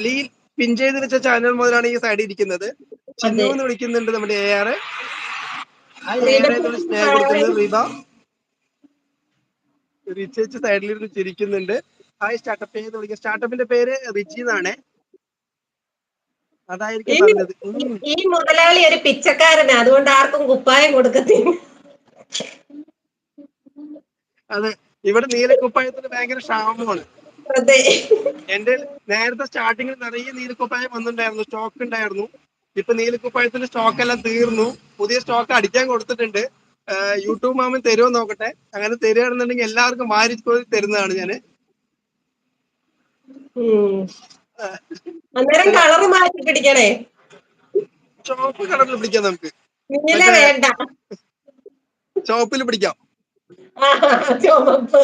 Lee പിൻ ചെയ്ത് വെച്ച channel മുതലാണ് ഈ സൈഡിൽ ഇരിക്കുന്നത്. ചിന്നു അതെ. എന്ന് വിളിക്കുന്നുണ്ട് നമ്മുടെ AR. റീന സ്നേഹം കൊടുക്കുന്നത് റീബ. റിച്ചേച്ച് സൈഡിലിരുന്ന് ചിരിക്കുന്നുണ്ട്. ഹായ് സ്റ്റാർട്ടപ്പ് എന്ന് വിളിക്കുക. സ്റ്റാർട്ടപ്പിന്റെ പേര് റിച്ചി എന്നാണ്. അതായിരിക്കും പറഞ്ഞത്. ഈ മുതലാളി ഒരു പിച്ചക്കാരനാ, അതുകൊണ്ട് ആർക്കും കുപ്പായം കൊടുക്കത്തില്ല. അതെ, ഇവിടെ നീലക്കുപ്പായത്തിന് ഭയങ്കര ക്ഷാമമാണ്. അതെ. എന്റെ നേരത്തെ സ്റ്റാർട്ടിങ്ങിൽ നിറയെ നീലക്കുപ്പായം വന്നിട്ടുണ്ടായിരുന്നു, സ്റ്റോക്ക് ഉണ്ടായിരുന്നു. ഇപ്പൊ നീലക്കുപ്പായത്തിന്റെ സ്റ്റോക്ക് എല്ലാം തീർന്നു. പുതിയ സ്റ്റോക്ക് അടിക്കാൻ കൊടുത്തിട്ടുണ്ട്. യൂട്യൂബ് മാമൻ തരുമോ നോക്കട്ടെ. അങ്ങനെ തരുകയാണെന്നുണ്ടെങ്കിൽ എല്ലാവർക്കും വാരി തരുന്നതാണ് ഞാന്. അന്നേരം കളർ മാറ്റി പിടിക്കണേ. ചുവപ്പ് കളറിൽ പിടിക്കാം നമുക്ക്. നീല വേണ്ട, ചുവപ്പിൽ പിടിക്കാം. ചുവപ്പ്.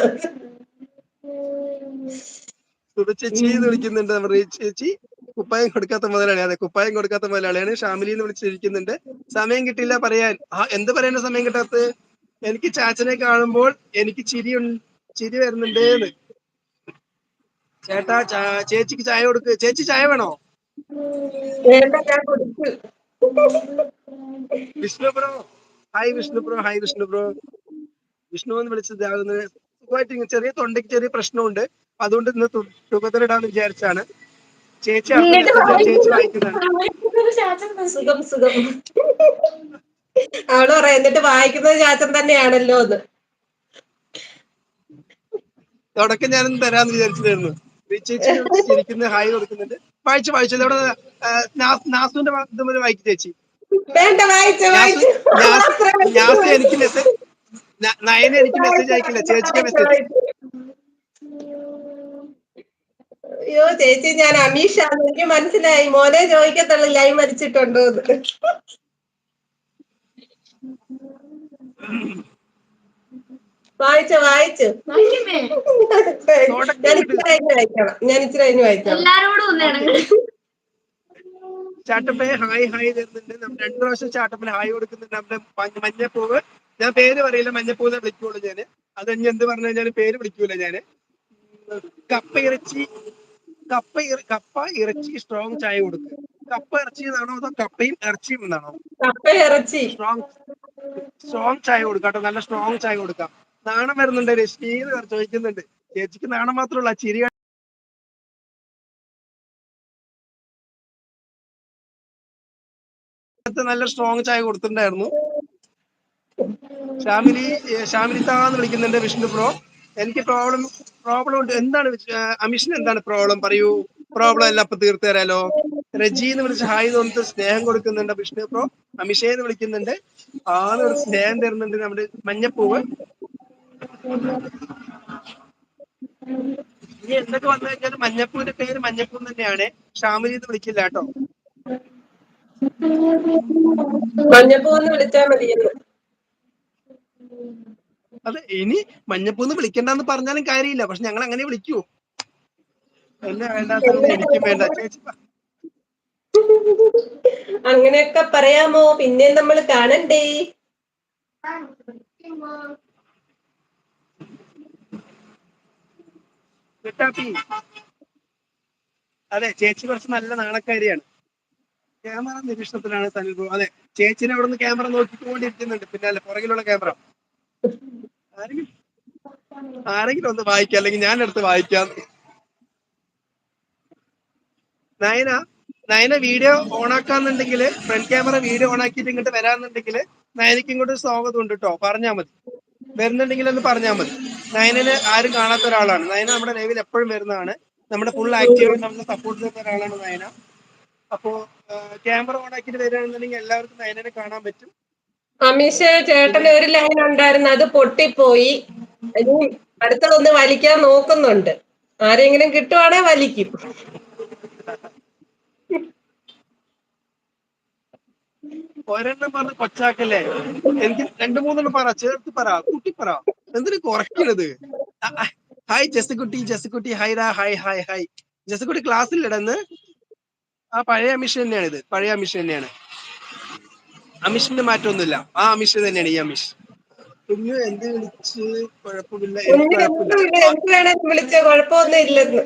ചേച്ചി എന്ന് വിളിക്കുന്നുണ്ട് നമ്മുടെ ചേച്ചി. കുപ്പായം കൊടുക്കാത്ത മുതലാണ്. അതെ, കുപ്പായം കൊടുക്കാത്ത മുതലാണ്. ഷാമിലി എന്ന് വിളിച്ചിരിക്കുന്നുണ്ട്. സമയം കിട്ടില്ല പറയാൻ. എന്ത് പറയാനാ സമയം കിട്ടാത്ത? എനിക്ക് ചാച്ചനെ കാണുമ്പോൾ എനിക്ക് ചിരി വരുന്നുണ്ട്. ചേട്ടാ ചേച്ചിക്ക് ചായ കൊടുക്ക്. ചേച്ചി ചായ വേണോ? വേണ്ട, ഞാൻ കുടിച്ചു. Vishnu bro hi. Vishnu bro Vishnu എന്ന് വിളിച്ചത് സുഖമായിട്ട്. ചെറിയ തൊണ്ടയ്ക്ക് ചെറിയ പ്രശ്നമുണ്ട്, അതുകൊണ്ട് ഇന്ന് തുകതലിടാന്ന് വിചാരിച്ചാണ്. ചേച്ചി അടുത്ത മെസ്സേജ് ചേച്ചി വായിക്കുന്നുണ്ട്. സുഖം സുഖം. അവള് പറയാം, എന്നിട്ട് വായിക്കുന്നത് ചാച്ചൻ തന്നെയാണല്ലോ എന്ന്. തുടക്കം ഞാനൊന്ന് തരാന്ന് വിചാരിച്ചിട്ടായിരുന്നു. ചേച്ചിനെ വിളിച്ചിരിക്കുന്ന ഹായ് കൊടുക്കുന്നുണ്ട്. വായിച്ചു ഇവിടെ നാസുവിന്റെ ഇതുപോലെ വായിക്കും ചേച്ചി. വേണ്ട, വായിച്ചു. നാസു എനിക്ക് മെസ്സേജ്, നയന എനിക്ക് മെസ്സേജ് അയക്കില്ല, ചേച്ചിക്ക് മെസ്സേജ്. അയ്യോ ചേച്ചി, ഞാൻ അമീഷാണ്, എനിക്ക് മനസ്സിലായി. മോനെ ചോദിക്കത്തുള്ളൂ ലൈവ് മരിച്ചിട്ടുണ്ടോ എന്ന്. വായിച്ചു. ഞാൻ ഇച്ചിരി കഴിഞ്ഞ് വായിക്കാം. ചാട്ടപ്പേ ഹായ് തരുന്നുണ്ട്. 2 പ്രാവശ്യം ചാട്ടപ്പിന് ഹായ് കൊടുക്കുന്നുണ്ട്. നമ്മുടെ മഞ്ഞപ്പൂവ്, ഞാൻ പേര് പറയില്ല, മഞ്ഞപ്പൂവിനെ വിളിക്കുള്ളൂ ഞാന്. അത് ഇനി എന്ത് പറഞ്ഞു കഴിഞ്ഞാലും പേര് വിളിക്കൂല ഞാന്. കപ്പ ഇറച്ചി സ്ട്രോങ് ചായ കൊടുക്കുക. കപ്പ ഇറച്ചി എന്നാണോ അതോ കപ്പയും ഇറച്ചിയും എന്നാണോ? കപ്പ ഇറച്ചി സ്ട്രോങ് ചായ കൊടുക്കാം കേട്ടോ, നല്ല സ്ട്രോങ് ചായ കൊടുക്കാം. നാണം വരുന്നുണ്ട് രശ്മി ചോദിക്കുന്നുണ്ട്. ചേച്ചിക്ക് നാണം മാത്രമല്ല, ചിരി. നല്ല സ്ട്രോങ് ചായ കൊടുത്തിട്ടുണ്ടായിരുന്നു. ഷാമിലിത്താന്ന് വിളിക്കുന്നുണ്ട്. വിഷ്ണു ബ്രോ, എനിക്ക് പ്രോബ്ലം ഉണ്ട്. എന്താണ് അമിഷിന് എന്താണ് പ്രോബ്ലം? പറയൂ. പ്രോബ്ലം എല്ലാം ഇപ്പൊ തീർത്തു തരാലോ. റജി എന്ന് വിളിച്ച് ഹായ് തോന്നിട്ട് സ്നേഹം കൊടുക്കുന്നുണ്ട് വിഷ്ണു ബ്രോ. അമിഷേന്ന് വിളിക്കുന്നുണ്ട്, ഒരു സ്നേഹം തരുന്നുണ്ട് നമ്മുടെ മഞ്ഞപ്പൂവ്. ഇനി എന്തൊക്കെ വന്നു കഴിഞ്ഞാൽ മഞ്ഞപ്പൂവിന്റെ പേര് മഞ്ഞപ്പൂ തന്നെയാണ്. ഷാമിലി എന്ന് വിളിക്കില്ല കേട്ടോ. മഞ്ഞപ്പൂന്ന് വിളിച്ചാൽ മതിയെന്ന്. അതെ, ഇനി മഞ്ഞപ്പൂന്ന് വിളിക്കണ്ടെന്ന് പറഞ്ഞാലും കാര്യമില്ല, പക്ഷെ ഞങ്ങൾ അങ്ങനെ വിളിക്കൂ. എന്നെ വേണ്ടാത്തവനെ എനിക്കും വേണ്ട. ചേച്ചി അങ്ങനെയൊക്കെ പറയാമോ? പിന്നെ നമ്മൾ കാണണ്ടേ? അതെ, ചേച്ചി കുറച്ച് നല്ല നാണക്കാരിയാണ്. ക്യാമറ നിരീക്ഷണത്തിലാണ് സനിൽ ബ്രോ. അതെ, ചേച്ചിനെ അവിടെ നിന്ന് ക്യാമറ നോക്കിക്കൊണ്ടിരിക്കുന്നുണ്ട്. പിന്നെ അല്ലെ പുറകിലുള്ള ക്യാമറ. ആരെങ്കിലും ഒന്ന് വായിക്കാം, അല്ലെങ്കിൽ ഞാൻ എടുത്ത് വായിക്കാം. നയന വീഡിയോ ഓണാക്കാന്നുണ്ടെങ്കിൽ, ഫ്രണ്ട് ക്യാമറ വീഡിയോ ഓണാക്കിയിട്ട് ഇങ്ങോട്ട് വരാന്നുണ്ടെങ്കിൽ നയനക്ക് ഇങ്ങോട്ട് സ്വാഗതം ഉണ്ട് കേട്ടോ. പറഞ്ഞാൽ മതി, വരുന്നുണ്ടെങ്കിൽ ഒന്ന് പറഞ്ഞാൽ മതി. നയനന് ആരും കാണാത്ത ഒരാളാണ് നയന. നമ്മുടെ ലൈവിൽ എപ്പോഴും വരുന്നതാണ്. നമ്മുടെ ഫുൾ ആക്റ്റീവ് നമ്മളെ സപ്പോർട്ട് ചെയ്യുന്ന ഒരാളാണ് നയന. അപ്പോ ക്യാമറ ഓൺ ആക്കിയിട്ട് വരികയാണെന്നുണ്ടെങ്കിൽ എല്ലാവർക്കും നയനനെ കാണാൻ പറ്റും. അമീഷ ചേട്ടന് ഒരു ലൈൻ ഉണ്ടായിരുന്നു, അത് പൊട്ടിപ്പോയി. അടുത്തതൊന്ന് വലിക്കാൻ നോക്കുന്നുണ്ട്. ആരെങ്കിലും കിട്ടുവാണെ വലിക്കും. ഒരെണ്ണം പറഞ്ഞ് കൊച്ചാക്കല്ലേ. എനിക്ക് 2-3 പറ, ചേർത്ത് പറ, കൂട്ടി പറ. എന്തിനു കുറയ്ക്കണത്? Hi ജെസ്സിക്കുട്ടി hi. ജെസ്സിക്കുട്ടി ക്ലാസ്സിലിടന്ന്. പഴയ അമിഷ തന്നെയാണ് ഇത്. പഴയ അമിഷ തന്നെയാണ്. അമിഷിന്റെ മാറ്റമൊന്നുമില്ല. അമിഷ തന്നെയാണ് ഈ അമിഷ്. കുഞ്ഞു എന്ത് വിളിച്ച് കുഴപ്പമില്ല, എനിക്ക് കുഴപ്പമില്ല. എന്ത് വേണേലും വിളിച്ച കുഴപ്പമൊന്നും ഇല്ലെന്ന്.